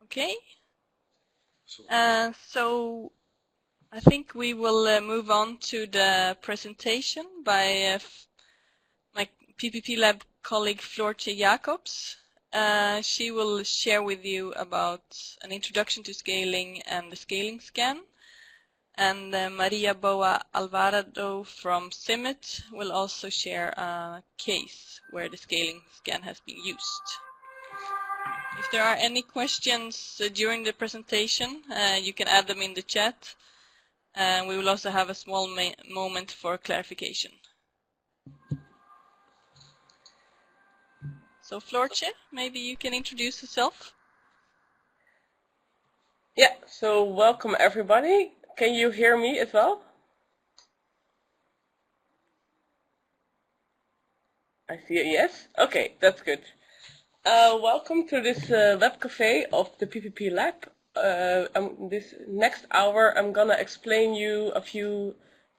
Okay. So I think we will move on to the presentation by my PPPLab colleague Floortje Jacobs. She will share with you about an introduction to scaling and the scaling scan. And Maria Boa Alvarado from CIMMYT will also share a case where the scaling scan has been used. If there are any questions during the presentation, you can add them in the chat. And we will also have a small moment for clarification. So Floortje, maybe you can introduce yourself. Yeah, so welcome everybody. Can you hear me as well? I see a yes. Okay, that's good. Welcome to this web cafe of the PPPLab. This next hour I'm gonna explain you a few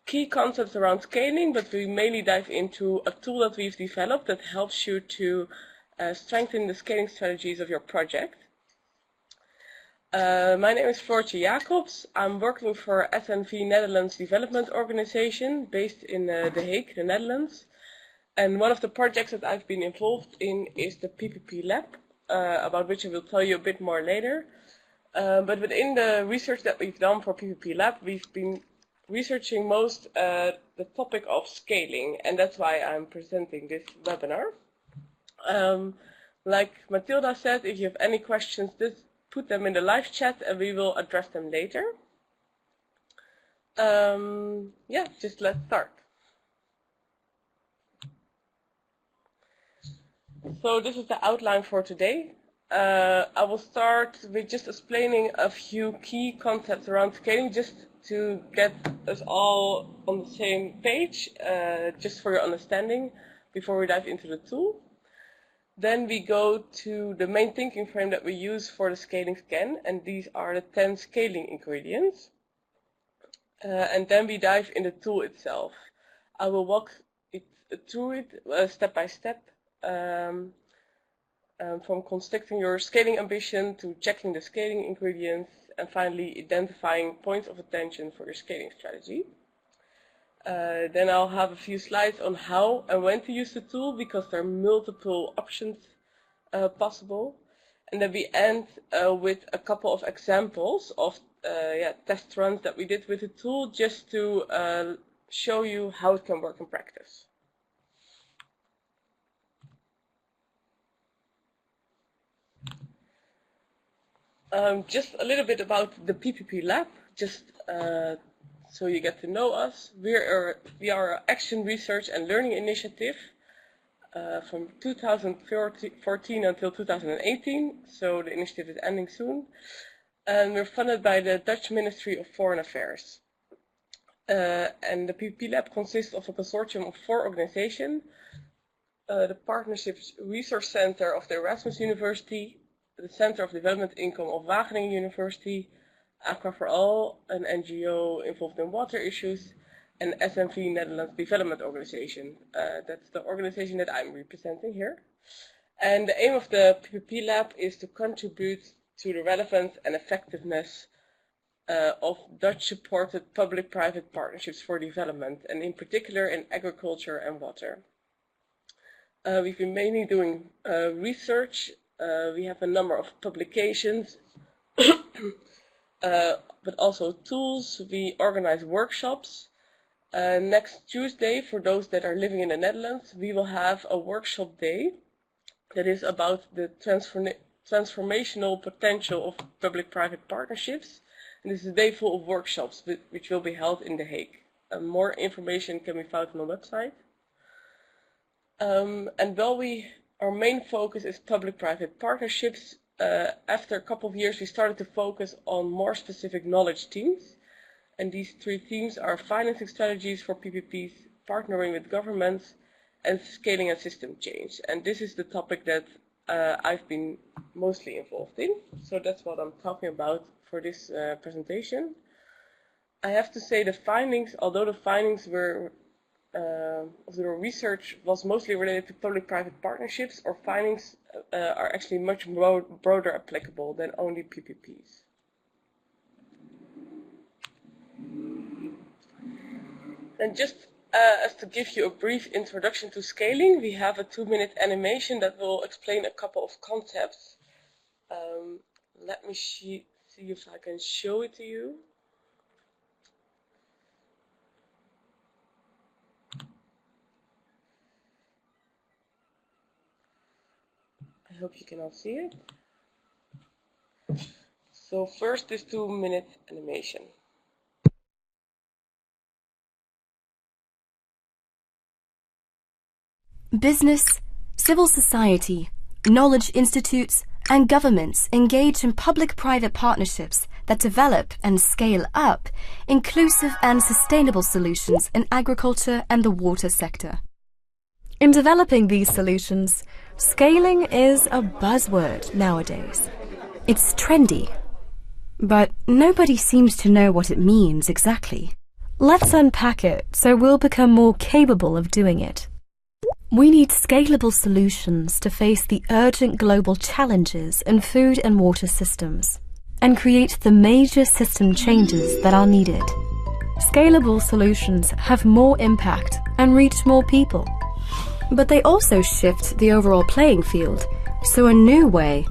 key concepts around scaling, but we mainly dive into a tool that we've developed that helps you to strengthen the scaling strategies of your project. My name is Floortje Jacobs. I'm working for SNV Netherlands Development Organization based in The Hague, the Netherlands. And one of the projects that I've been involved in is the PPPLab, about which I will tell you a bit more later. But within the research that we've done for PPPLab, we've been researching most the topic of scaling, and that's why I'm presenting this webinar. Like Matilda said, if you have any questions, just put them in the live chat and we will address them later. Yeah, just let's start. So this is the outline for today. I will start with just explaining a few key concepts around scaling, just to get us all on the same page, just for your understanding, before we dive into the tool. Then we go to the main thinking frame that we use for the scaling scan, and these are the 10 scaling ingredients. And then we dive in the tool itself. I will walk through it step by step. From constructing your scaling ambition to checking the scaling ingredients, and finally identifying points of attention for your scaling strategy. Then I'll have a few slides on how and when to use the tool, because there are multiple options possible. And then we end with a couple of examples of test runs that we did with the tool, just to show you how it can work in practice. Just a little bit about the PPPLab, just so you get to know us. We are an action research and learning initiative from 2014 until 2018, so the initiative is ending soon. And we're funded by the Dutch Ministry of Foreign Affairs. And the PPPLab consists of a consortium of 4 organizations. The Partnerships Resource Center of the Erasmus University, the Center of Development Income of Wageningen University, Aqua for All, an NGO involved in water issues, and SNV Netherlands Development Organization. That's the organization that I'm representing here. And the aim of the PPPLab is to contribute to the relevance and effectiveness of Dutch-supported public-private partnerships for development, and in particular in agriculture and water. We've been mainly doing research. We have a number of publications, but also tools. We organize workshops. Next Tuesday, for those that are living in the Netherlands, we will have a workshop day that is about the transformational potential of public-private partnerships. And this is a day full of workshops, which will be held in The Hague. More information can be found on the website. And while our main focus is public-private partnerships, after a couple of years we started to focus on more specific knowledge themes. And these 3 themes are financing strategies for PPPs, partnering with governments, and scaling and system change. And this is the topic that I've been mostly involved in. So that's what I'm talking about for this presentation. I have to say the findings, although the findings were of the research was mostly related to public-private partnerships, our findings are actually much broader applicable than only PPPs. And just as to give you a brief introduction to scaling, we have a 2-minute animation that will explain a couple of concepts. Let me see if I can show it to you. I hope you can all see it. So first, this 2-minute animation. Business, civil society, knowledge institutes, and governments engage in public-private partnerships that develop and scale up inclusive and sustainable solutions in agriculture and the water sector. In developing these solutions, scaling is a buzzword nowadays. It's trendy, but nobody seems to know what it means exactly. Let's unpack it so we'll become more capable of doing it. We need scalable solutions to face the urgent global challenges in food and water systems and create the major system changes that are needed. Scalable solutions have more impact and reach more people, but they also shift the overall playing field, so a new way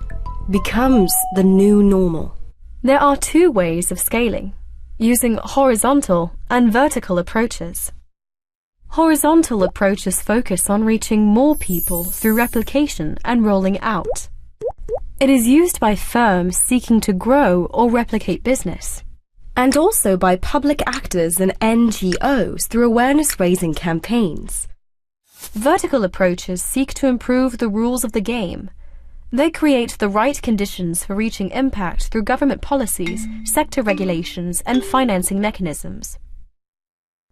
becomes the new normal. There are 2 ways of scaling, using horizontal and vertical approaches. Horizontal approaches focus on reaching more people through replication and rolling out. It is used by firms seeking to grow or replicate business, and also by public actors and NGOs through awareness-raising campaigns. Vertical approaches seek to improve the rules of the game. They create the right conditions for reaching impact through government policies, sector regulations, and financing mechanisms.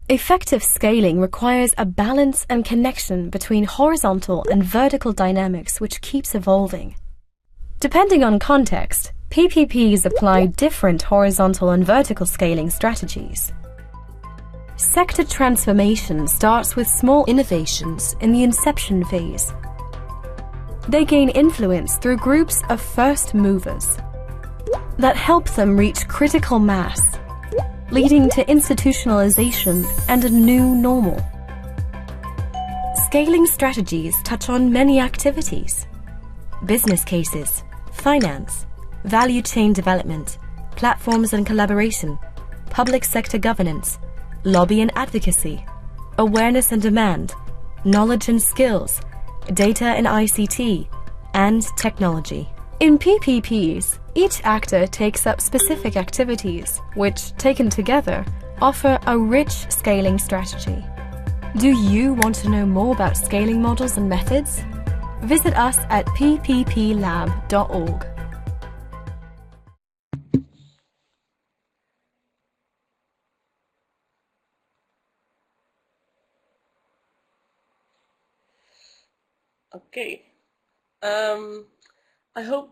Effective scaling requires a balance and connection between horizontal and vertical dynamics which keeps evolving. Depending on context, PPPs apply different horizontal and vertical scaling strategies. Sector transformation starts with small innovations in the inception phase. They gain influence through groups of first movers that help them reach critical mass, leading to institutionalization and a new normal. Scaling strategies touch on many activities: business cases, finance, value chain development, platforms and collaboration, public sector governance, lobby and advocacy, awareness and demand, knowledge and skills, data and ICT, and technology. In PPPs, each actor takes up specific activities, which, taken together, offer a rich scaling strategy. Do you want to know more about scaling models and methods? Visit us at PPPLab.org. Okay. I hope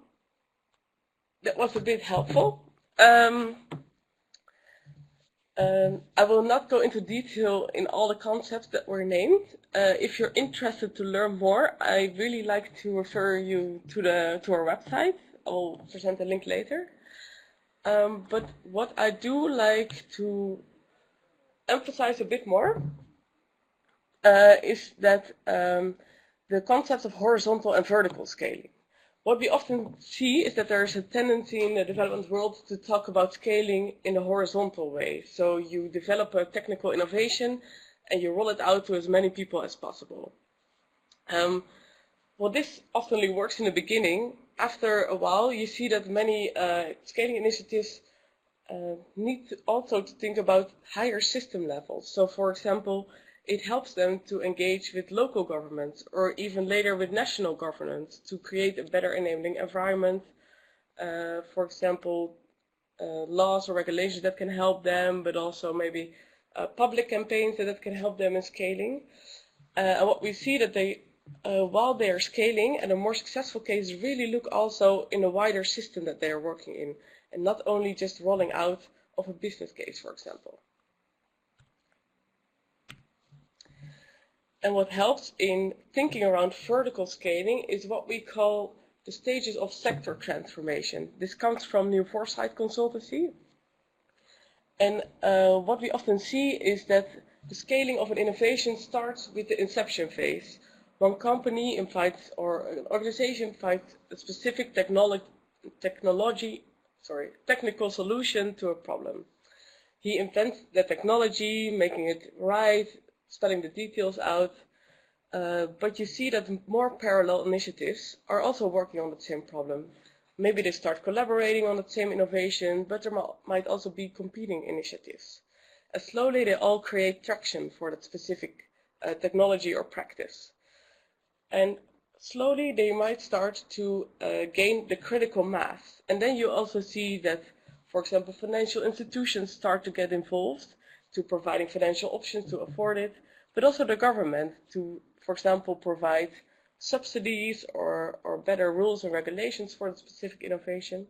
that was a bit helpful. I will not go into detail in all the concepts that were named. If you're interested to learn more, I really like to refer you to our website. I'll present the link later. But what I do like to emphasize a bit more is that the concepts of horizontal and vertical scaling. What we often see is that there is a tendency in the development world to talk about scaling in a horizontal way. So you develop a technical innovation and you roll it out to as many people as possible. Well, this often works in the beginning. After a while, you see that many scaling initiatives need also to think about higher system levels. So, for example, it helps them to engage with local governments or even later with national governments to create a better enabling environment. For example, laws or regulations that can help them, but also maybe public campaigns that can help them in scaling. And what we see that they, while they are scaling, and a more successful case really look also in a wider system that they are working in, and not only just rolling out of a business case, for example. And what helps in thinking around vertical scaling is what we call the stages of sector transformation. This comes from New Foresight Consultancy. And what we often see is that the scaling of an innovation starts with the inception phase. One company invites, or an organization invites, a specific technical solution to a problem. He invents the technology, making it right, spelling the details out. But you see that more parallel initiatives are also working on the same problem. Maybe they start collaborating on the same innovation, but there might also be competing initiatives. And slowly they all create traction for that specific technology or practice. And slowly they might start to gain the critical mass. And then you also see that, for example, financial institutions start to get involved to providing financial options to afford it, but also the government to, for example, provide subsidies or better rules and regulations for the specific innovation.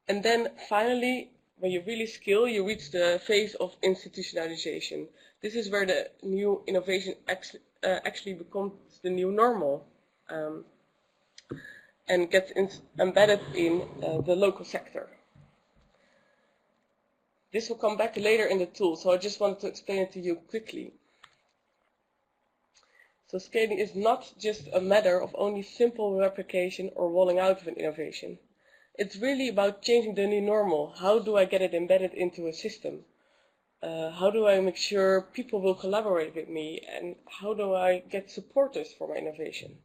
And then finally, when you really scale, you reach the phase of institutionalization. This is where the new innovation actually becomes the new normal and gets embedded in the local sector. This will come back later in the tool, so I just wanted to explain it to you quickly. So scaling is not just a matter of only simple replication or rolling out of an innovation. It's really about changing the new normal. How do I get it embedded into a system? How do I make sure people will collaborate with me? And how do I get supporters for my innovation?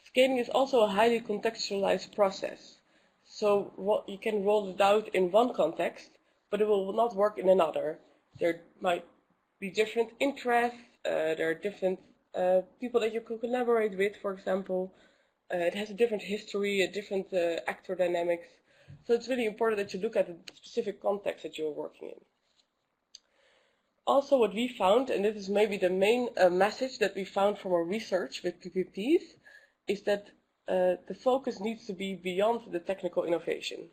Scaling is also a highly contextualized process. So you can roll it out in one context, but it will not work in another. There might be different interests, there are different people that you could collaborate with, for example. It has a different history, a different actor dynamics. So it's really important that you look at the specific context that you're working in. Also what we found, and this is maybe the main message that we found from our research with PPPs, is that the focus needs to be beyond the technical innovation.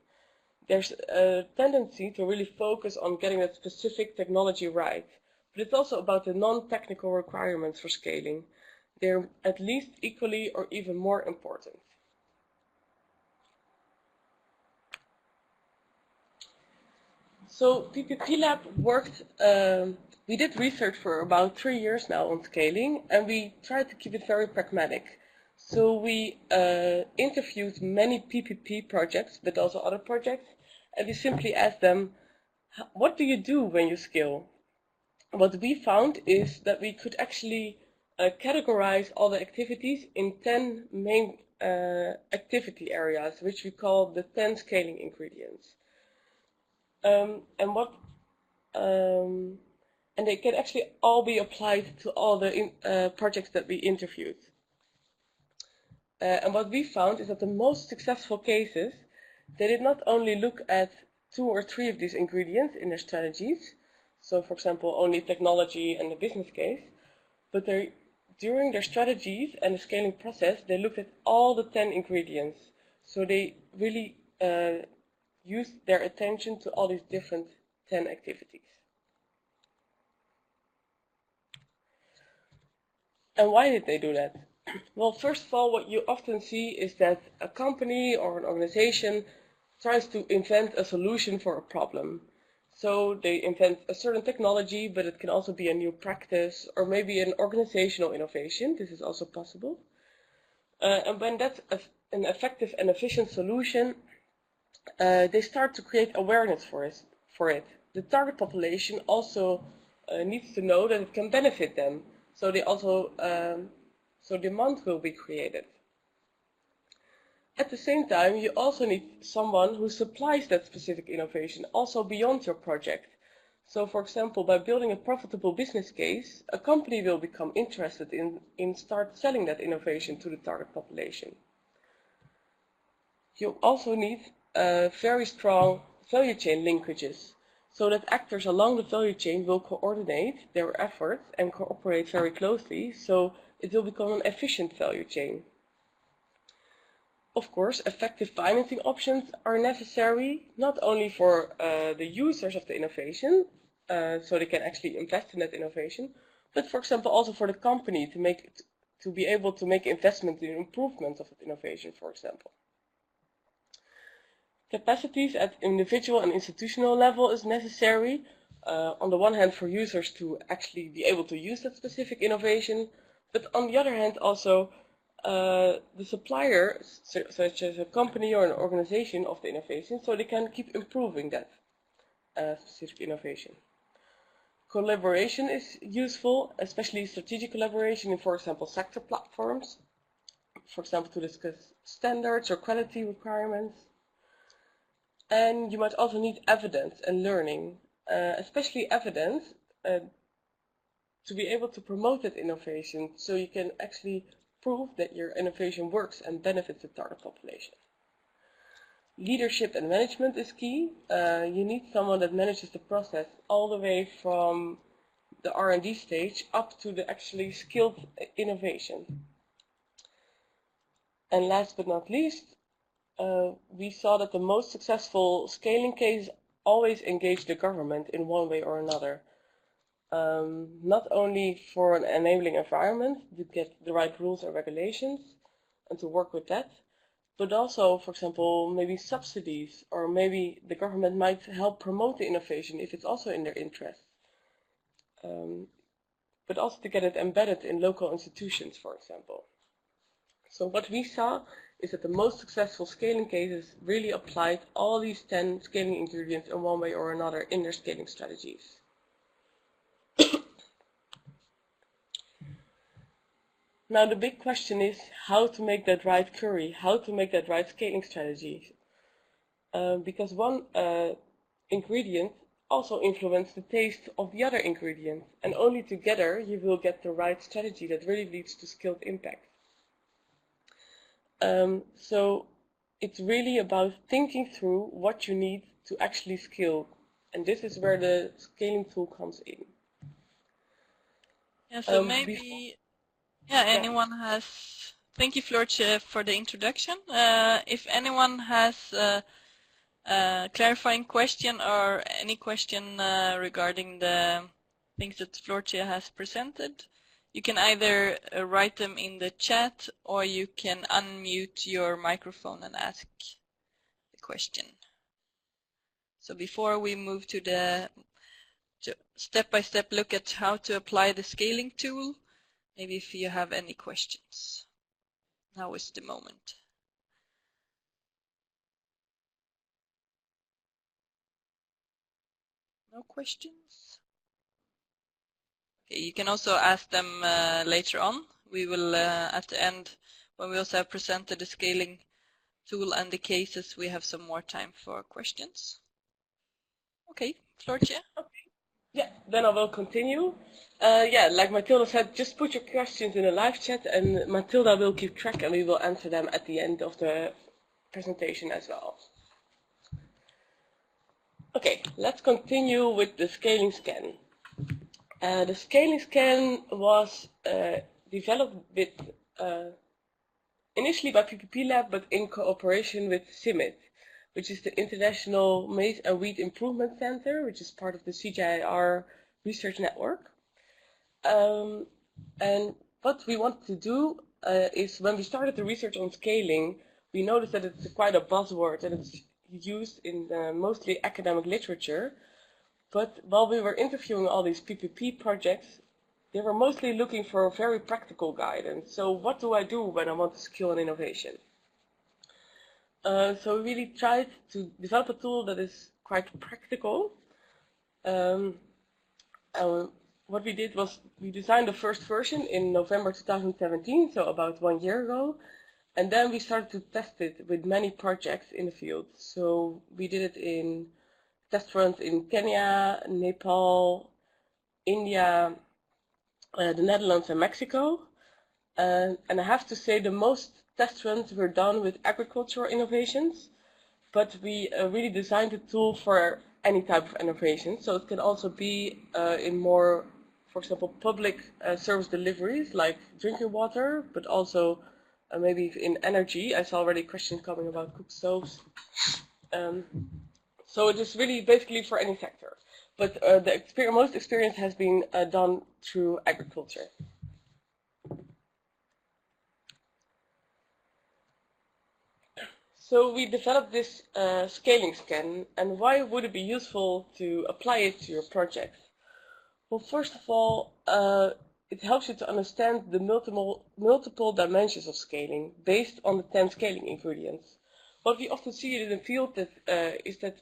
There's a tendency to really focus on getting that specific technology right. But it's also about the non-technical requirements for scaling. They're at least equally or even more important. So PPPLab worked, we did research for about 3 years now on scaling, and we tried to keep it very pragmatic. So we interviewed many PPP projects, but also other projects, and we simply asked them, what do you do when you scale? What we found is that we could actually categorize all the activities in 10 main activity areas, which we call the 10 scaling ingredients. And they can actually all be applied to all the projects that we interviewed. And what we found is that the most successful cases, they did not only look at 2 or 3 of these ingredients in their strategies, so for example only technology and the business case, but during their strategies and the scaling process they looked at all the 10 ingredients. So they really used their attention to all these different 10 activities. And why did they do that? Well, first of all, what you often see is that a company or an organization tries to invent a solution for a problem. So they invent a certain technology, but it can also be a new practice or maybe an organizational innovation. This is also possible. And when that's an effective and efficient solution, they start to create awareness for it. The target population also needs to know that it can benefit them. So they also, so demand will be created. At the same time, you also need someone who supplies that specific innovation also beyond your project. So for example, by building a profitable business case, a company will become interested in start selling that innovation to the target population. You also need very strong value chain linkages, so that actors along the value chain will coordinate their efforts and cooperate very closely, so it will become an efficient value chain. Of course, effective financing options are necessary, not only for the users of the innovation, so they can actually invest in that innovation, but for example also for the company to be able to make investment in improvement of innovation, for example. Capacities at individual and institutional level is necessary, on the one hand for users to actually be able to use that specific innovation, but on the other hand also the supplier, such as a company or an organization of the innovation, so they can keep improving that specific innovation. Collaboration is useful, especially strategic collaboration in, for example, sector platforms, for example, to discuss standards or quality requirements. And you might also need evidence and learning, especially evidence to be able to promote that innovation, so you can actually prove that your innovation works and benefits the target population. Leadership and management is key. You need someone that manages the process all the way from the R&D stage up to the actually skilled innovation. And last but not least, we saw that the most successful scaling cases always engage the government in one way or another. Not only for an enabling environment to get the right rules and regulations and to work with that, but also, for example, maybe subsidies, or maybe the government might help promote the innovation if it's also in their interest. But also to get it embedded in local institutions, for example. So what we saw is that the most successful scaling cases really applied all these 10 scaling ingredients in one way or another in their scaling strategies. Now the big question is how to make that right curry, how to make that right scaling strategy. Because one ingredient also influences the taste of the other ingredients, and only together you will get the right strategy that really leads to scaled impact. So it's really about thinking through what you need to actually scale, and this is where the scaling tool comes in. Yeah, so maybe, anyone has, thank you Floortje for the introduction. If anyone has a clarifying question or any question regarding the things that Floortje has presented, you can either write them in the chat or you can unmute your microphone and ask the question. So before we move to the step-by-step look at how to apply the scaling tool, maybe if you have any questions, now is the moment. No questions? Okay, you can also ask them later on. We will, at the end, when we also have presented the scaling tool and the cases, we have some more time for questions. Okay, Floortje? Okay. Yeah, then I will continue. Like Matilda said, just put your questions in the live chat and Matilda will keep track and we will answer them at the end of the presentation as well. Okay, let's continue with the scaling scan. The scaling scan was developed with, initially by PPPLab, but in cooperation with CIMMYT, which is the International Maize and Wheat Improvement Center, which is part of the CGIAR research network. And what we wanted to do is, when we started the research on scaling, we noticed that it's quite a buzzword and it's used in mostly academic literature. But while we were interviewing all these PPP projects, they were mostly looking for very practical guidance. So what do I do when I want to scale an innovation? So we really tried to develop a tool that is quite practical. What we did was we designed the first version in November 2017, so about 1 year ago. And then we started to test it with many projects in the field. So we did it in test runs in Kenya, Nepal, India, the Netherlands and Mexico. And I have to say the most test runs were done with agricultural innovations, but we really designed the tool for any type of innovation. So it can also be in more, for example, public service deliveries like drinking water, but also maybe in energy. I saw already a question coming about cook stoves. So it is really basically for any sector. but the most experience has been done through agriculture. So we developed this scaling scan, and why would it be useful to apply it to your project? Well, first of all, it helps you to understand the multiple dimensions of scaling based on the 10 scaling ingredients. What we often see in the field is that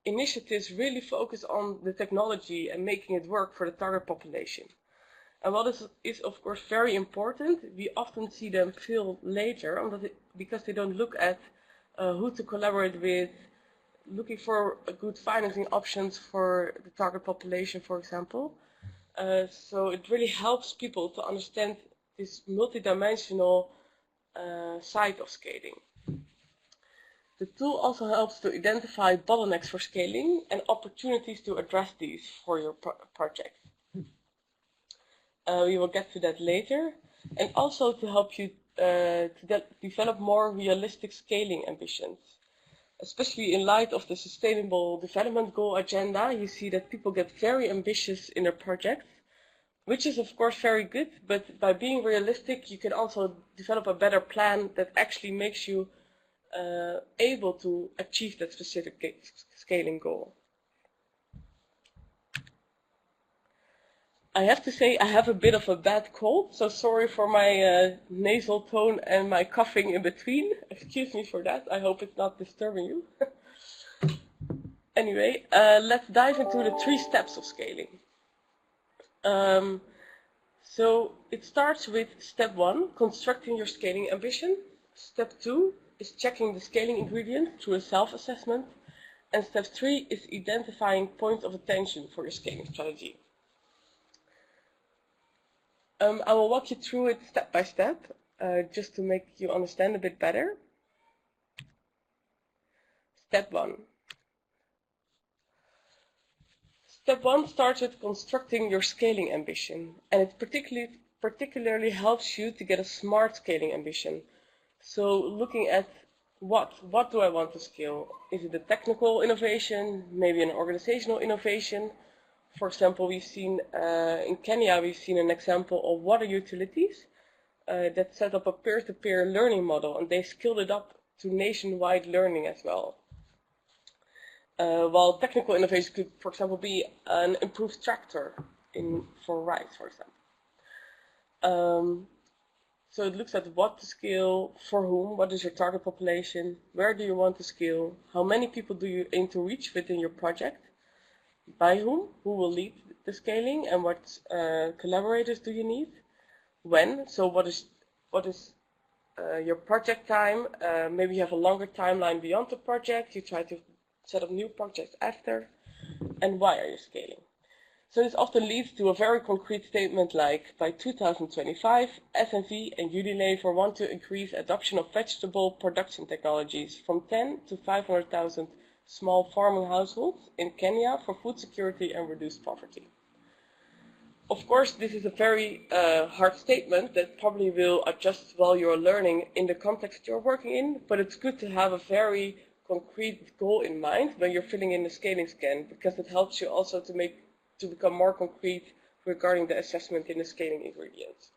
initiatives really focus on the technology and making it work for the target population. And while this is of course very important, we often see them fail later because they don't look at who to collaborate with, looking for good financing options for the target population, for example. So it really helps people to understand this multidimensional side of scaling. The tool also helps to identify bottlenecks for scaling and opportunities to address these for your project. We will get to that later, and also to help you to develop more realistic scaling ambitions. Especially in light of the Sustainable Development Goal agenda, you see that people get very ambitious in their projects, which is of course very good, but by being realistic, you can also develop a better plan that actually makes you able to achieve that specific scaling goal. I have to say I have a bit of a bad cold, so sorry for my nasal tone and my coughing in between. Excuse me for that. I hope it's not disturbing you. Anyway, let's dive into the 3 steps of scaling. So it starts with step 1, constructing your scaling ambition. Step 2 is checking the scaling ingredient through a self-assessment. And step 3 is identifying points of attention for your scaling strategy. I will walk you through it step by step, just to make you understand a bit better. Step 1. Step 1 starts with constructing your scaling ambition, and it particularly helps you to get a smart scaling ambition. So looking at what do I want to scale? Is it a technical innovation, maybe an organizational innovation? For example, we've seen in Kenya, we've seen an example of water utilities that set up a peer-to-peer learning model, and they scaled it up to nationwide learning as well. While technical innovation could, for example, be an improved tractor for rice, for example. So it looks at what to scale, for whom, what is your target population, where do you want to scale, how many people do you aim to reach within your project, by whom, who will lead the scaling, and what collaborators do you need, when, so what is your project time, maybe you have a longer timeline beyond the project, you try to set up new projects after, and why are you scaling? So this often leads to a very concrete statement like, by 2025, SNV and Unilever want to increase adoption of vegetable production technologies from 10 to 500,000 small farming households in Kenya for food security and reduced poverty. Of course, this is a very hard statement that probably will adjust while you're learning in the context you're working in, but it's good to have a very concrete goal in mind when you're filling in the scaling scan, because it helps you also to become more concrete regarding the assessment in the scaling ingredients.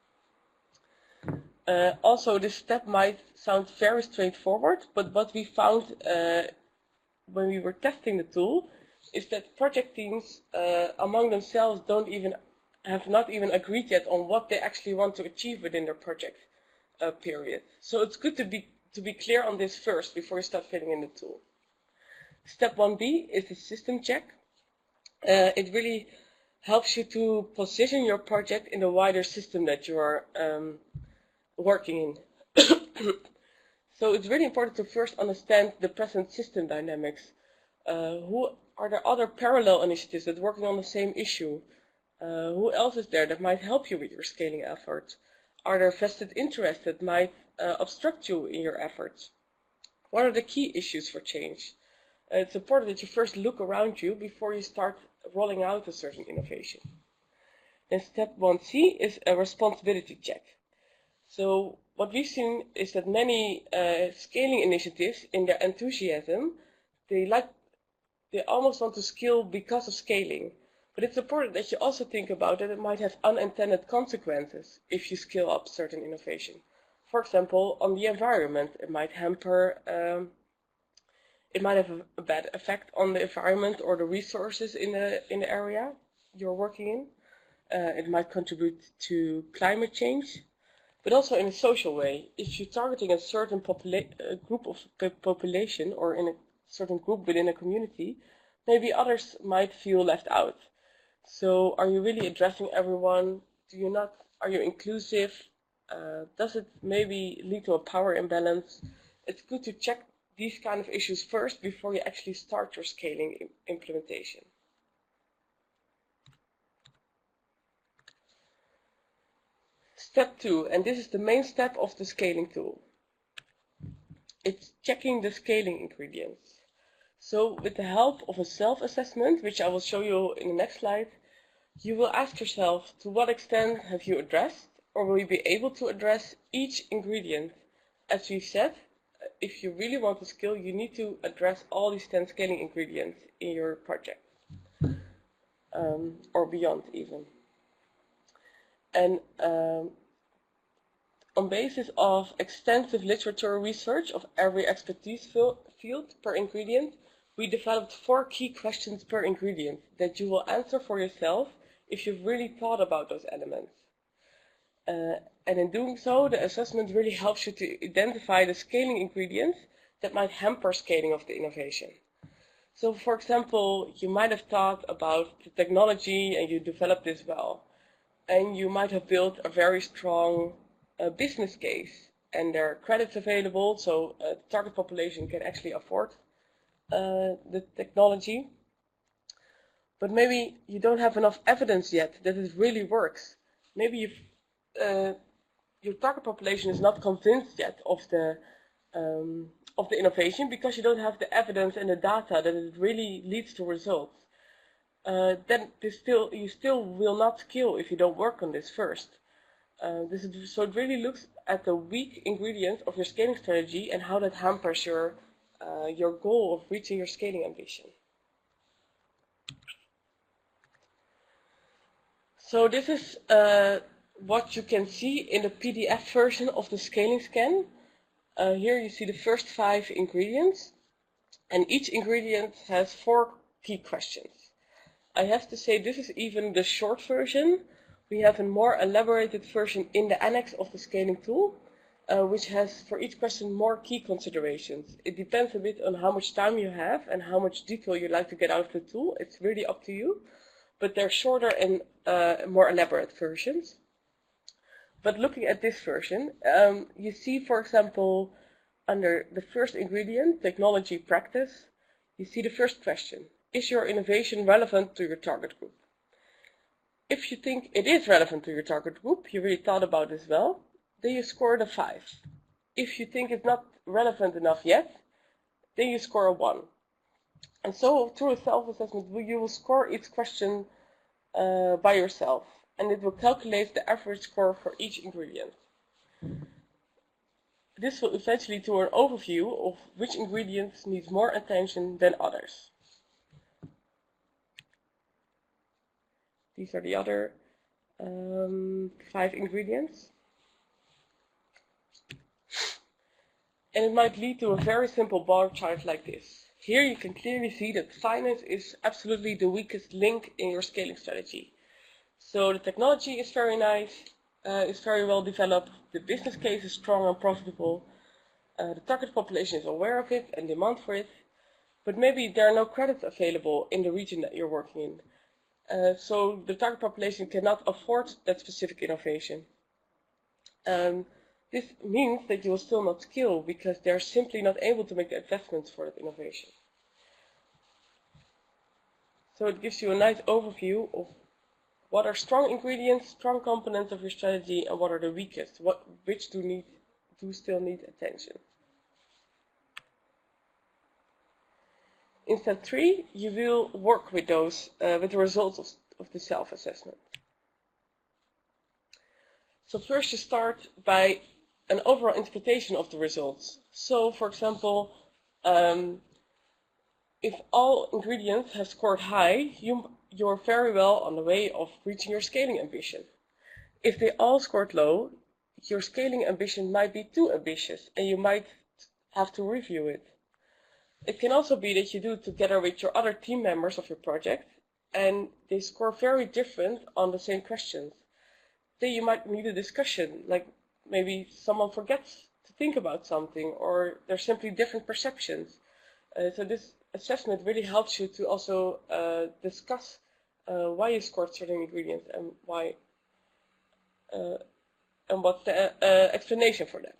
Also, this step might sound very straightforward, but what we found when we were testing the tool is that project teams among themselves have not even agreed yet on what they actually want to achieve within their project period. So it's good to be clear on this first before you start filling in the tool. Step 1B is the system check. It really helps you to position your project in the wider system that you are working in. So it's really important to first understand the present system dynamics. Are there other parallel initiatives that are working on the same issue? Who else is there that might help you with your scaling efforts? Are there vested interests that might obstruct you in your efforts? What are the key issues for change? It's important that you first look around you before you start rolling out a certain innovation. And step 1C is a responsibility check. So what we've seen is that many scaling initiatives, in their enthusiasm, they like they almost want to scale because of scaling. But it's important that you also think about that it might have unintended consequences if you scale up certain innovation. For example, on the environment, it might hamper, it might have a bad effect on the environment or the resources in the area you're working in. It might contribute to climate change, but also in a social way. If you're targeting a certain group of population or in a certain group within a community, maybe others might feel left out. So are you really addressing everyone? Are you inclusive? Does it maybe lead to a power imbalance? It's good to check these kind of issues first before you actually start your scaling implementation. Step 2, and this is the main step of the scaling tool. It's checking the scaling ingredients. So with the help of a self-assessment, which I will show you in the next slide, you will ask yourself to what extent have you addressed or will you be able to address each ingredient. As we said, if you really want to scale, you need to address all these 10 scaling ingredients in your project, or beyond even. And on basis of extensive literature research of every expertise field per ingredient, we developed 4 key questions per ingredient that you will answer for yourself if you've really thought about those elements. And in doing so, the assessment really helps you to identify the scaling ingredients that might hamper scaling of the innovation. So for example, you might have thought about the technology and you developed this well. And you might have built a very strong business case and there are credits available, so the target population can actually afford the technology. But maybe you don't have enough evidence yet that it really works. Maybe your target population is not convinced yet of the innovation because you don't have the evidence and the data that it really leads to results. Then you still will not scale if you don't work on this first. So it really looks at the weak ingredients of your scaling strategy and how that hampers your goal of reaching your scaling ambition. So this is what you can see in the PDF version of the scaling scan. Here you see the first 5 ingredients, and each ingredient has 4 key questions. I have to say this is even the short version. We have a more elaborated version in the annex of the scaling tool, which has for each question more key considerations. It depends a bit on how much time you have and how much detail you like to get out of the tool. It's really up to you, but they're shorter and more elaborate versions. But looking at this version, you see, for example, under the first ingredient, technology practice, you see the first question. Is your innovation relevant to your target group? If you think it is relevant to your target group, you really thought about this well, then you score a 5. If you think it's not relevant enough yet, then you score a 1. And so through a self-assessment, you will score each question by yourself, and it will calculate the average score for each ingredient. This will eventually lead to an overview of which ingredients need more attention than others. These are the other 5 ingredients. And it might lead to a very simple bar chart like this. Here you can clearly see that finance is absolutely the weakest link in your scaling strategy. So the technology is very nice, is very well developed, the business case is strong and profitable, the target population is aware of it and demand for it, but maybe there are no credits available in the region that you're working in. So the target population cannot afford that specific innovation. This means that you will still not scale because they're simply not able to make the investments for that innovation. So it gives you a nice overview of what are strong ingredients, strong components of your strategy, and what are the weakest, which do still need attention. In step 3, you will work with those, with the results of the self-assessment. So first you start by an overall interpretation of the results. So for example, If all ingredients have scored high, you're very well on the way of reaching your scaling ambition. If they all scored low, your scaling ambition might be too ambitious and you might have to review it. It can also be that you do it together with your other team members of your project and they score very different on the same questions. Then you might need a discussion, like maybe someone forgets to think about something or there's simply different perceptions. So this assessment really helps you to also discuss why you scored certain ingredients and why and what's the explanation for that.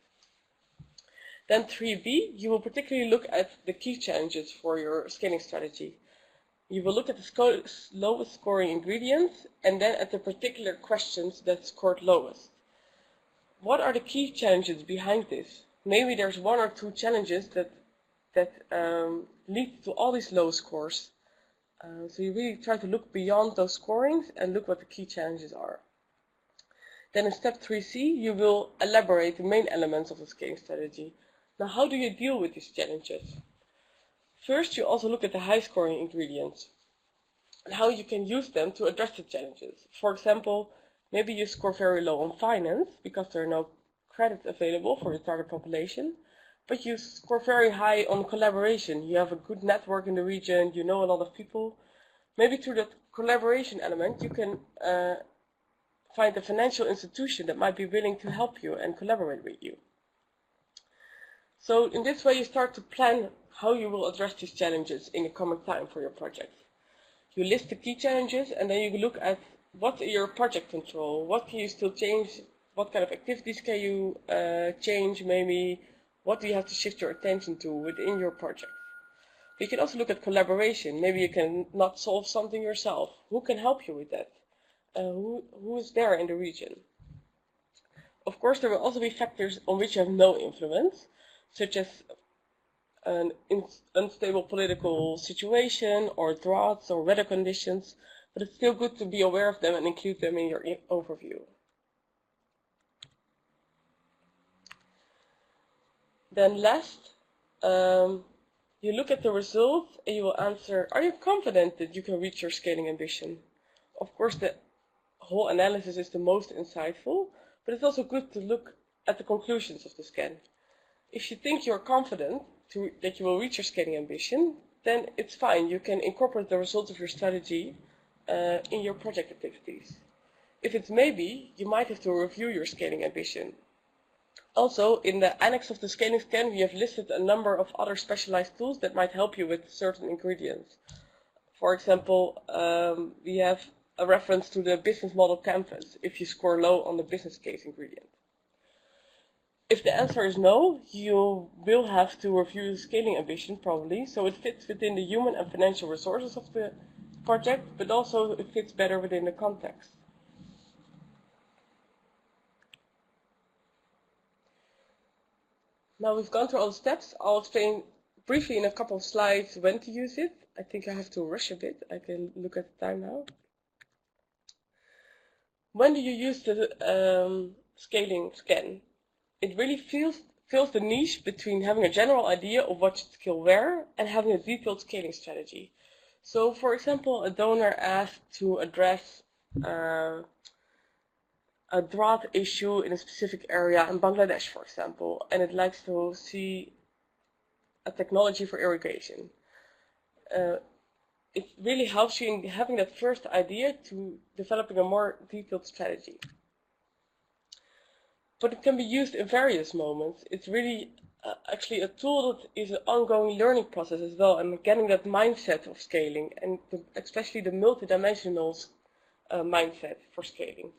Then 3B, you will particularly look at the key challenges for your scaling strategy. You will look at the lowest scoring ingredients and then at the particular questions that scored lowest. What are the key challenges behind this? Maybe there's one or two challenges that lead to all these low scores. So you really try to look beyond those scorings and look what the key challenges are. Then in step 3C, you will elaborate the main elements of the scaling strategy. Now, how do you deal with these challenges? First, you also look at the high-scoring ingredients and how you can use them to address the challenges. For example, maybe you score very low on finance because there are no credits available for your target population, but you score very high on collaboration. You have a good network in the region, you know a lot of people. Maybe through that collaboration element, you can find a financial institution that might be willing to help you and collaborate with you. So in this way, you start to plan how you will address these challenges in the coming time for your project. You list the key challenges and then you look at what's your project control, what can you still change, what kind of activities can you change, maybe what do you have to shift your attention to within your project. You can also look at collaboration. Maybe you can not solve something yourself. Who can help you with that? Who is there in the region? Of course, there will also be factors on which you have no influence, such as an unstable political situation or droughts or weather conditions, but it's still good to be aware of them and include them in your overview. Then last, you look at the results and you will answer, are you confident that you can reach your scaling ambition? Of course, the whole analysis is the most insightful, but it's also good to look at the conclusions of the scan. If you think you're confident that you will reach your scaling ambition, then it's fine. You can incorporate the results of your strategy in your project activities. If it's maybe, you might have to review your scaling ambition. Also, in the annex of the scaling scan, we have listed a number of other specialized tools that might help you with certain ingredients. For example, we have a reference to the business model canvas if you score low on the business case ingredient. If the answer is no, you will have to review the scaling ambition probably, so it fits within the human and financial resources of the project, but also it fits better within the context. Now we've gone through all the steps. I'll explain briefly in a couple of slides when to use it. I think I have to rush a bit. I can look at the time now. When do you use the scaling scan? It really fills the niche between having a general idea of what should scale where and having a detailed scaling strategy. So, for example, a donor asked to address a drought issue in a specific area in Bangladesh, for example, and it likes to see a technology for irrigation. It really helps you in having that first idea to developing a more detailed strategy. But it can be used in various moments. It's really actually a tool that is an ongoing learning process as well, and getting that mindset of scaling, and especially the multidimensional mindset for scaling.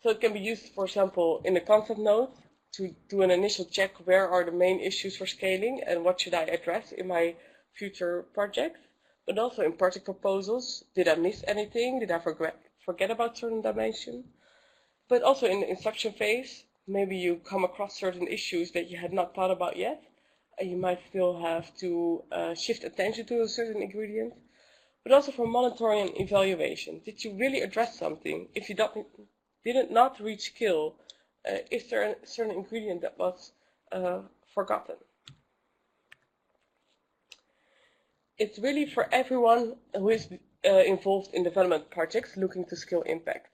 So it can be used, for example, in the concept node to do an initial check, where are the main issues for scaling and what should I address in my future project, but also in project proposals. Did I miss anything? Did I forget about certain dimension? But also in the instruction phase, maybe you come across certain issues that you had not thought about yet, and you might still have to shift attention to a certain ingredient. But also for monitoring and evaluation. Did you really address something? If you did not reach scale, is there a certain ingredient that was forgotten? It's really for everyone who is involved in development projects looking to scale impact.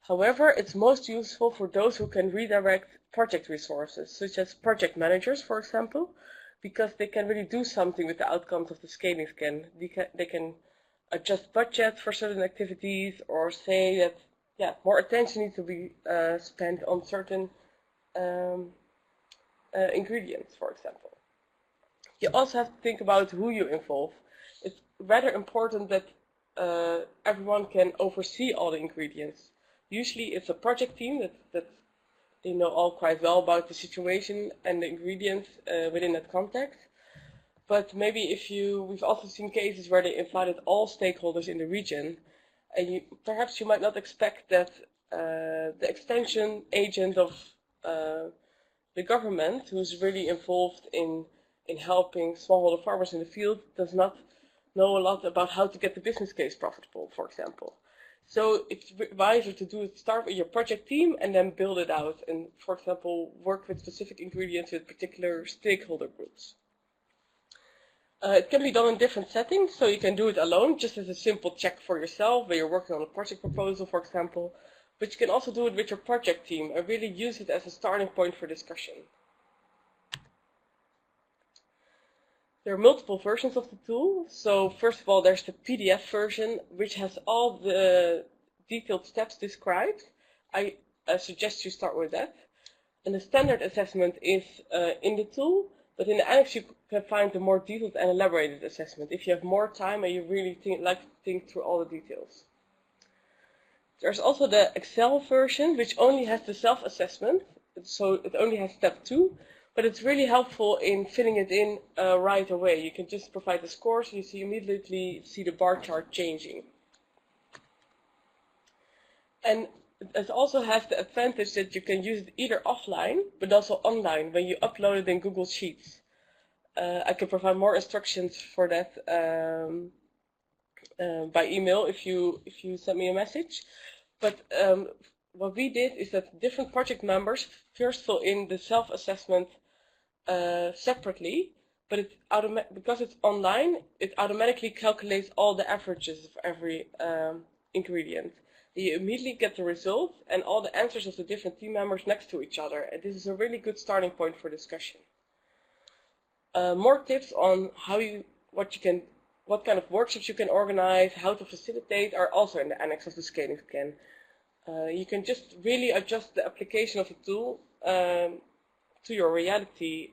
However, it's most useful for those who can redirect project resources, such as project managers, for example, because they can really do something with the outcomes of the scaling scan. They can adjust budget for certain activities, or say that more attention needs to be spent on certain ingredients, for example. You also have to think about who you involve. It's rather important that everyone can oversee all the ingredients. Usually it's a project team that they know all quite well about the situation and the ingredients within that context. But maybe we've also seen cases where they invited all stakeholders in the region, and perhaps you might not expect that the extension agent of the government, who's really involved in helping smallholder farmers in the field, does not know a lot about how to get the business case profitable, for example. So it's wiser to start with your project team and then build it out, and, for example, work with specific ingredients with particular stakeholder groups. It can be done in different settings, so you can do it alone, just as a simple check for yourself when you're working on a project proposal, for example. But you can also do it with your project team and really use it as a starting point for discussion. There are multiple versions of the tool. So first of all, there's the PDF version, which has all the detailed steps described. I suggest you start with that. And the standard assessment is in the tool, but in the annex you can find the more detailed and elaborated assessment if you have more time and you really like to think through all the details. There's also the Excel version, which only has the self-assessment, so it only has step 2. But it's really helpful in filling it in right away. You can just provide the scores and you immediately see the bar chart changing. And it also has the advantage that you can use it either offline, but also online when you upload it in Google Sheets. I can provide more instructions for that by email if you send me a message. But what we did is that different project members first fill in the self-assessment separately, but because it's online, it automatically calculates all the averages of every ingredient. You immediately get the results and all the answers of the different team members next to each other, and this is a really good starting point for discussion. More tips on what kind of workshops you can organize, how to facilitate, are also in the annex of the scaling scan. You can just really adjust the application of the tool to your reality.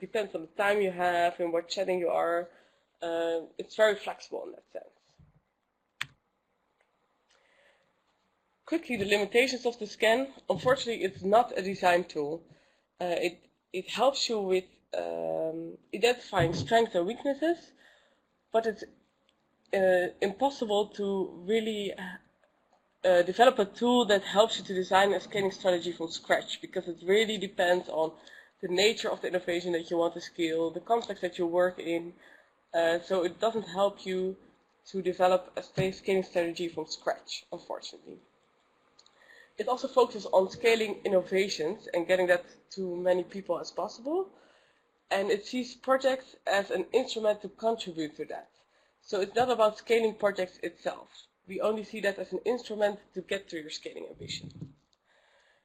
Depends on the time you have and what setting you are. It's very flexible in that sense. Quickly, the limitations of the scan. Unfortunately, it's not a design tool. It helps you with identifying strengths and weaknesses, but it's impossible to really develop a tool that helps you to design a scaling strategy from scratch, because it really depends on the nature of the innovation that you want to scale, the context that you work in. So it doesn't help you to develop a scaling strategy from scratch, unfortunately. It also focuses on scaling innovations and getting that to many people as possible. And it sees projects as an instrument to contribute to that. So it's not about scaling projects itself. We only see that as an instrument to get to your scaling ambition.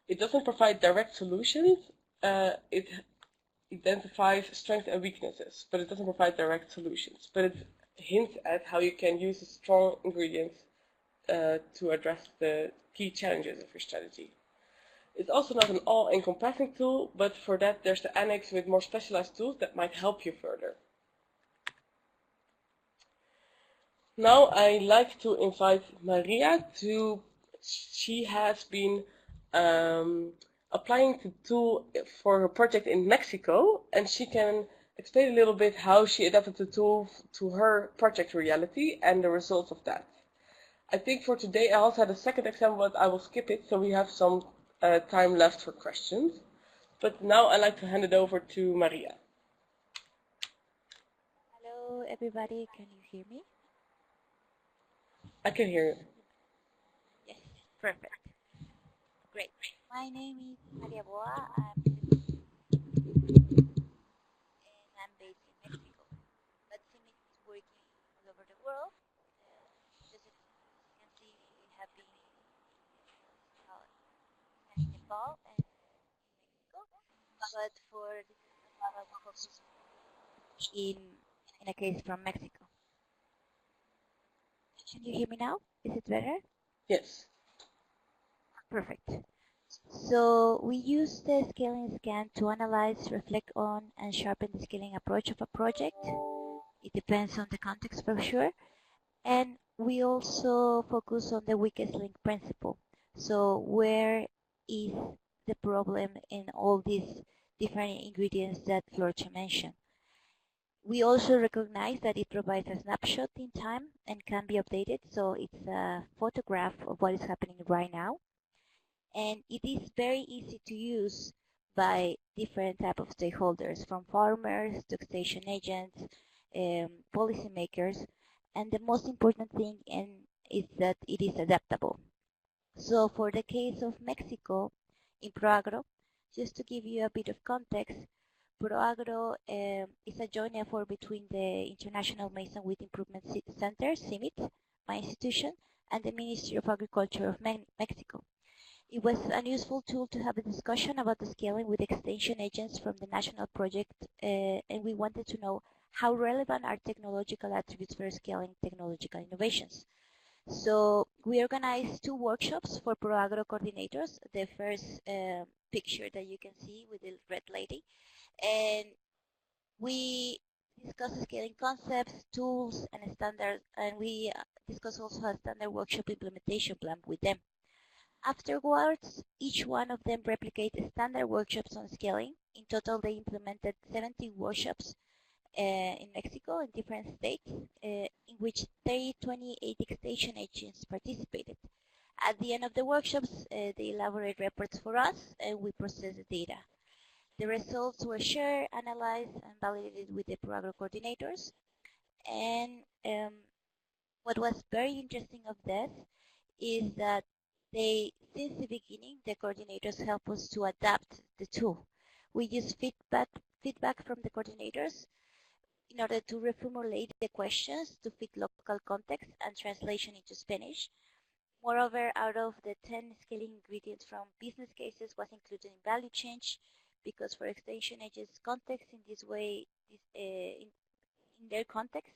It doesn't provide direct solutions. It identifies strengths and weaknesses, but it doesn't provide direct solutions. But it hints at how you can use the strong ingredients to address the key challenges of your strategy. It's also not an all-encompassing tool, but for that there's the annex with more specialized tools that might help you further. Now I'd like to invite Maria she has been applying the tool for her project in Mexico, and she can explain a little bit how she adapted the tool to her project reality and the results of that. I think for today I also had a second example, but I will skip it so we have some time left for questions. But now I'd like to hand it over to Maria. Hello everybody, can you hear me? I can hear you. Yes, perfect. Great. My name is Maria Boa. I'm based in Mexico, but CIMMYT is working global and Mexico, but for this we focus in a case from Mexico. Can you hear me now? Is it better? Yes. Perfect. So we use the scaling scan to analyze, reflect on, and sharpen the scaling approach of a project. It depends on the context for sure. And we also focus on the weakest link principle. So where is the problem in all these different ingredients that Floortje mentioned? We also recognize that it provides a snapshot in time and can be updated. So it's a photograph of what is happening right now. And it is very easy to use by different type of stakeholders, from farmers to extension agents, policymakers, and the most important thing is that it is adaptable. So for the case of Mexico, in ProAgro, just to give you a bit of context, ProAgro is a joint effort between the International Maize and Wheat Improvement Center, CIMMYT, my institution, and the Ministry of Agriculture of Mexico. It was a useful tool to have a discussion about the scaling with extension agents from the national project, and we wanted to know how relevant are technological attributes for scaling technological innovations. So we organized 2 workshops for ProAgro coordinators. The first picture that you can see with the red lady, and we discussed scaling concepts, tools, and standards, and we discussed also a standard workshop implementation plan with them. Afterwards, each one of them replicated standard workshops on scaling. In total, they implemented 70 workshops in Mexico in different states, in which 28 extension agents participated. At the end of the workshops, they elaborate reports for us, and we process the data. The results were shared, analyzed, and validated with the ProAgro coordinators. And what was very interesting of this is that since the beginning, the coordinators help us to adapt the tool. We use feedback from the coordinators in order to reformulate the questions to fit local context and translation into Spanish. Moreover, out of the 10 scaling ingredients from business cases was included in value change, because for extension agents context in this way, in their context,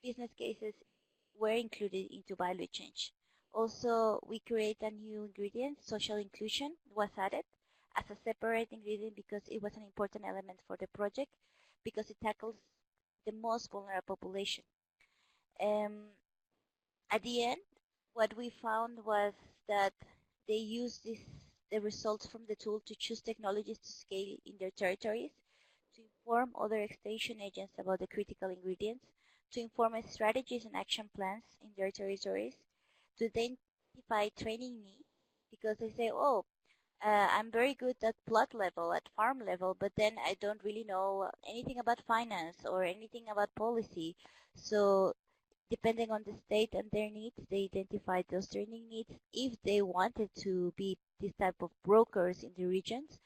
business cases were included into value change. Also, we create a new ingredient, social inclusion, was added as a separate ingredient because it was an important element for the project, because it tackles the most vulnerable population. At the end, what we found was that they used the results from the tool to choose technologies to scale in their territories, to inform other extension agents about the critical ingredients, to inform strategies and action plans in their territories, to identify training needs, because they say, oh, I'm very good at plot level, at farm level, but then I don't really know anything about finance or anything about policy. So depending on the state and their needs, they identified those training needs if they wanted to be this type of brokers in the regions.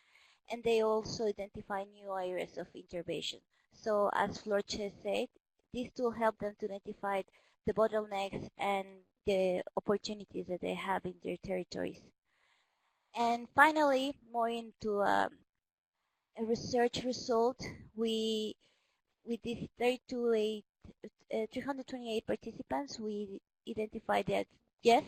And they also identify new areas of intervention. So as Floortje said, this tool helped them to identify the bottlenecks and the opportunities that they have in their territories. And finally, more into a research result, with these 328 participants, we identified that yes,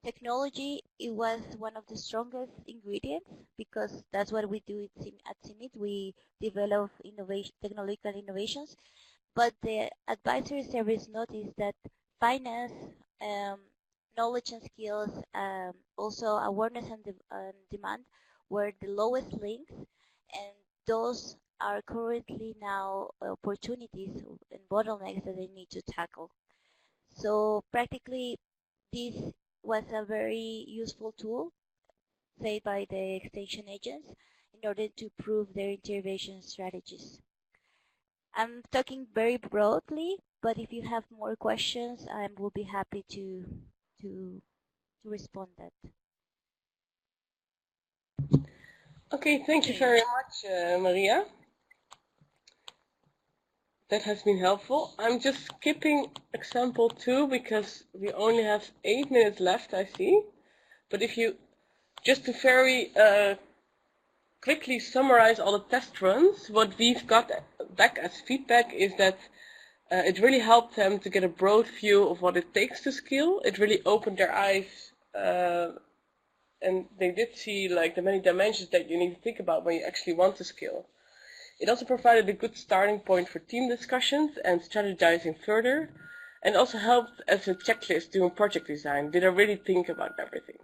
technology, it was one of the strongest ingredients, because that's what we do at CIMMYT. We develop technological innovations, but the advisory service noticed that finance, knowledge and skills, also awareness and demand were the lowest links, and those are currently now opportunities and bottlenecks that they need to tackle. So practically, this was a very useful tool, say by the extension agents, in order to improve their intervention strategies. I'm talking very broadly, but if you have more questions, I will be happy to respond that. Okay, thank you very much, Maria. That has been helpful. I'm just skipping example 2 because we only have 8 minutes left, I see. But if you just to very quickly summarize all the test runs, what we've got back as feedback is that it really helped them to get a broad view of what it takes to scale. It really opened their eyes, and they did see like the many dimensions that you need to think about when you actually want to scale. It also provided a good starting point for team discussions and strategizing further, and also helped as a checklist doing project design. Did I really think about everything?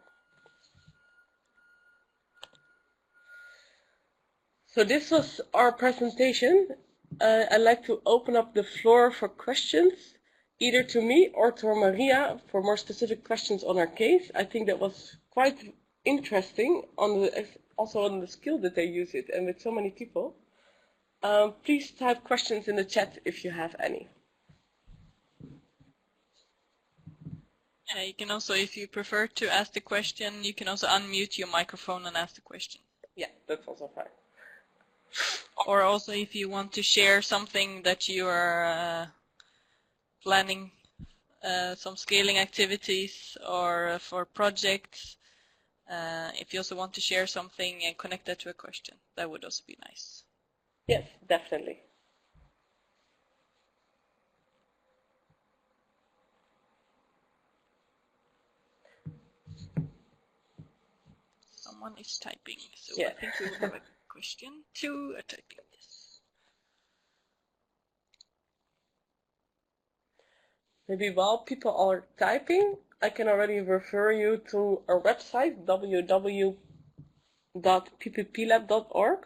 So this was our presentation. I'd like to open up the floor for questions, either to me or to Maria for more specific questions on our case. I think that was quite interesting, also on the skill that they use it and with so many people. Please type questions in the chat if you have any. Yeah, you can also, if you prefer to ask the question, you can also unmute your microphone and ask the question. Yeah, that's also fine. Or also if you want to share something that you are planning, some scaling activities or for projects, if you also want to share something and connect that to a question, that would also be nice. Yes, definitely. Someone is typing, so yeah. I think we will have a question to typing this. Maybe while people are typing, I can already refer you to our website, www.ppplab.org,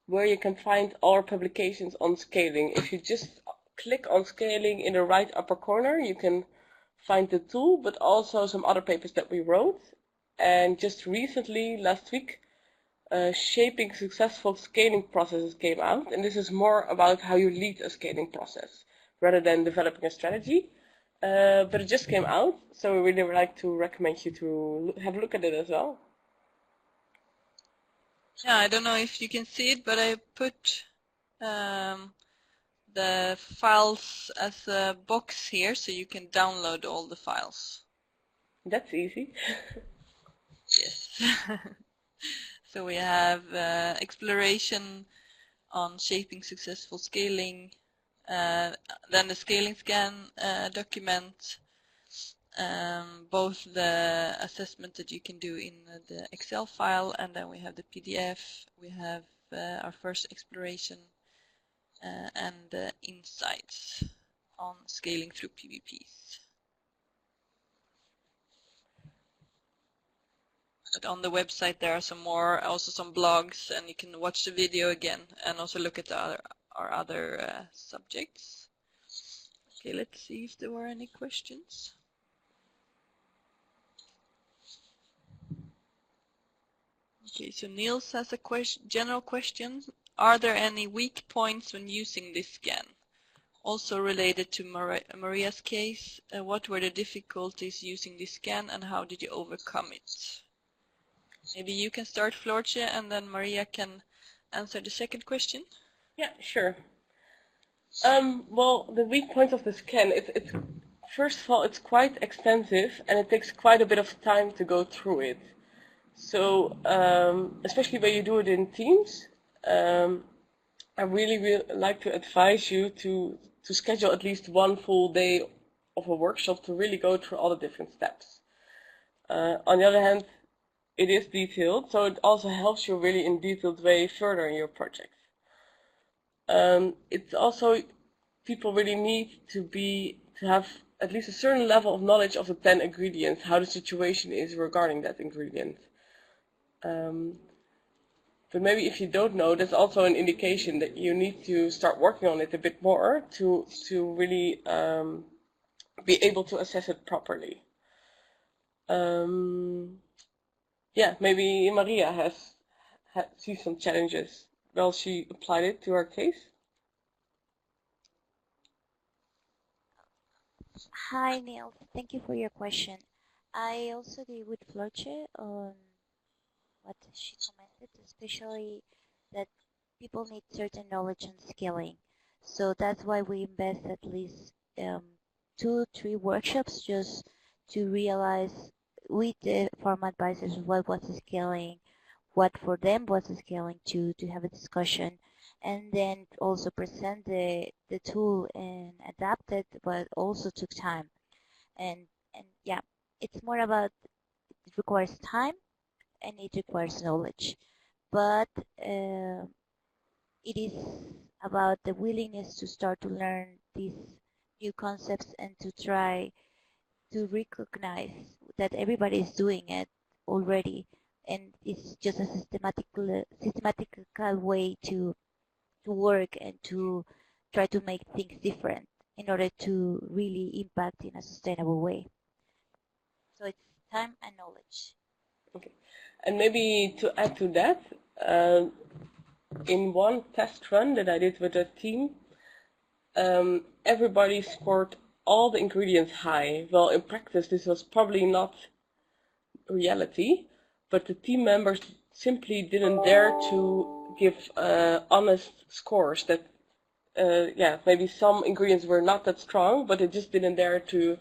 where you can find all our publications on scaling. If you just click on scaling in the right upper corner, you can find the tool, but also some other papers that we wrote. And just recently, last week, Shaping Successful Scaling Processes came out, and this is more about how you lead a scaling process rather than developing a strategy. But it just came out, so we really would like to recommend you to have a look at it as well. Yeah, I don't know if you can see it, but I put the files as a box here, so you can download all the files. That's easy. Yes. So we have exploration on shaping successful scaling, then the scaling scan document, both the assessment that you can do in the Excel file, and then we have the PDF, we have our first exploration, and the insights on scaling through PVPs. But on the website there are some more, also some blogs, and you can watch the video again and also look at our other subjects. Okay, let's see if there were any questions. Okay, so Niels has a general question. Are there any weak points when using this scan? Also related to Maria's case, what were the difficulties using this scan and how did you overcome it? Maybe you can start, Floortje, and then Maria can answer the second question. Yeah, sure. Well, the weak points of the scan, it's first of all, it's quite extensive and it takes quite a bit of time to go through it. So, especially when you do it in teams, I really like to advise you to schedule at least one full day of a workshop to really go through all the different steps. On the other hand, it is detailed, so it also helps you really in detailed way further in your project. It's also, people really need to have at least a certain level of knowledge of the 10 ingredients, how the situation is regarding that ingredient. But maybe if you don't know, that's also an indication that you need to start working on it a bit more to really be able to assess it properly. Yeah, maybe Maria sees some challenges while she applied it to her case. Hi, Neil. Thank you for your question. I also agree with Floortje on what she commented, especially that people need certain knowledge and scaling. So that's why we invest at least 2-3 workshops just to realize with the farm advisors what was the scaling, what for them was the scaling to have a discussion, and then also present the tool and adapt it, but also took time. And yeah, it's more about, it requires time and it requires knowledge, but it is about the willingness to start to learn these new concepts and to try to recognize that everybody is doing it already, and it's just a systematical way to work and to try to make things different in order to really impact in a sustainable way. So it's time and knowledge. Okay. And maybe to add to that, in one test run that I did with a team, everybody scored all the ingredients high. Well, in practice, this was probably not reality, but the team members simply didn't dare to give honest scores. That, yeah, maybe some ingredients were not that strong, but they just didn't dare to,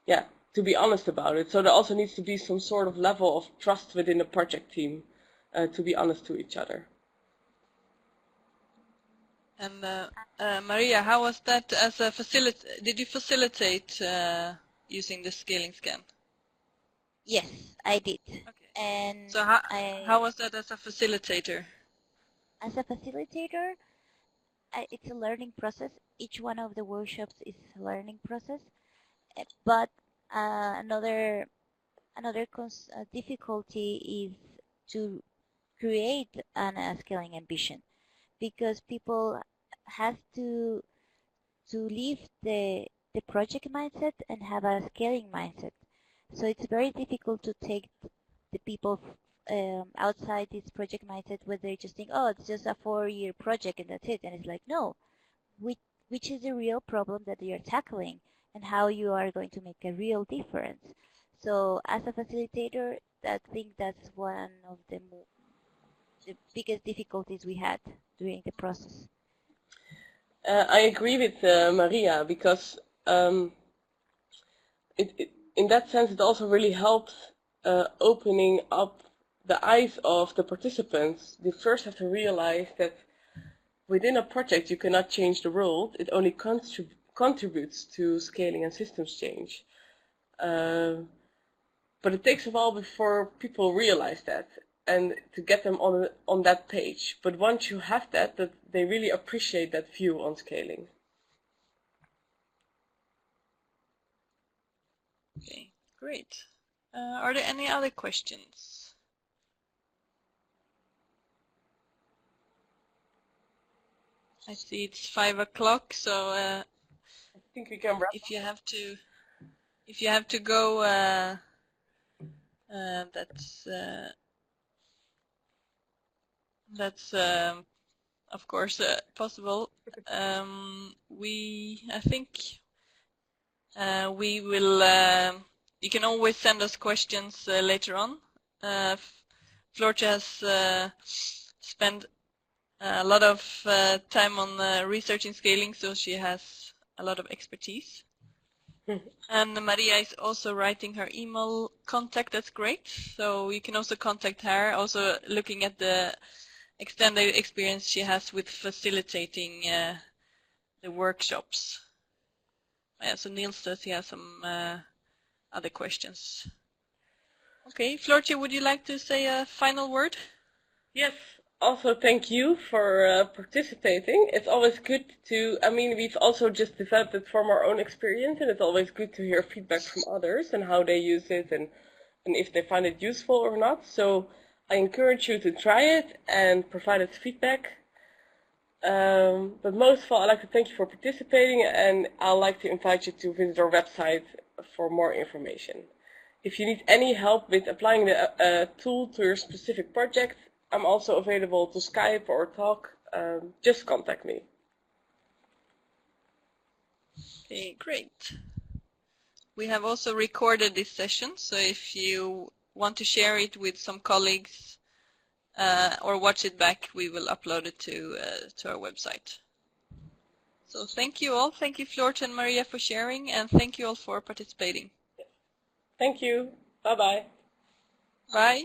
yeah, to be honest about it. So there also needs to be some sort of level of trust within the project team to be honest to each other. And Maria, how was that as a did you facilitate using the scaling scan? Yes, I did. Okay. And so how was that as a facilitator? As a facilitator, it's a learning process. Each one of the workshops is a learning process. But another difficulty is to create a scaling ambition, because people have to leave the project mindset and have a scaling mindset. So it's very difficult to take the people outside this project mindset, where they just think, oh, it's just a 4-year project and that's it. And it's like, no, which is the real problem that you're tackling and how you are going to make a real difference. So as a facilitator, I think that's one of the biggest difficulties we had during the process. I agree with Maria, because in that sense it also really helps opening up the eyes of the participants. They first have to realize that within a project you cannot change the world, it only contributes to scaling and systems change. But it takes a while before people realize that, and to get them on that page. But once you have that they really appreciate that view on scaling. Okay, great. Are there any other questions? I see it's 5 o'clock, so I think we can wrap if you have to go, that's of course possible. I think we will. You can always send us questions later on. Floortje has spent a lot of time on researching scaling, so she has a lot of expertise. And Maria is also writing her email contact. That's great. So you can also contact her, also looking at the extended experience she has with facilitating the workshops. Yeah, so Niels says he has some other questions. Okay, Floortje, would you like to say a final word? Yes. Also, thank you for participating. It's always good to, I mean, we've also just developed it from our own experience, and it's always good to hear feedback from others and how they use it and if they find it useful or not. So I encourage you to try it and provide us feedback. But most of all, I'd like to thank you for participating, and I'd like to invite you to visit our website for more information. If you need any help with applying the tool to your specific project, I'm also available to Skype or talk. Just contact me. Okay, great. We have also recorded this session, so if you want to share it with some colleagues or watch it back, we will upload it to our website. So thank you all. Thank you, Floortje and Maria, for sharing, and thank you all for participating. Thank you. Bye-bye. Bye.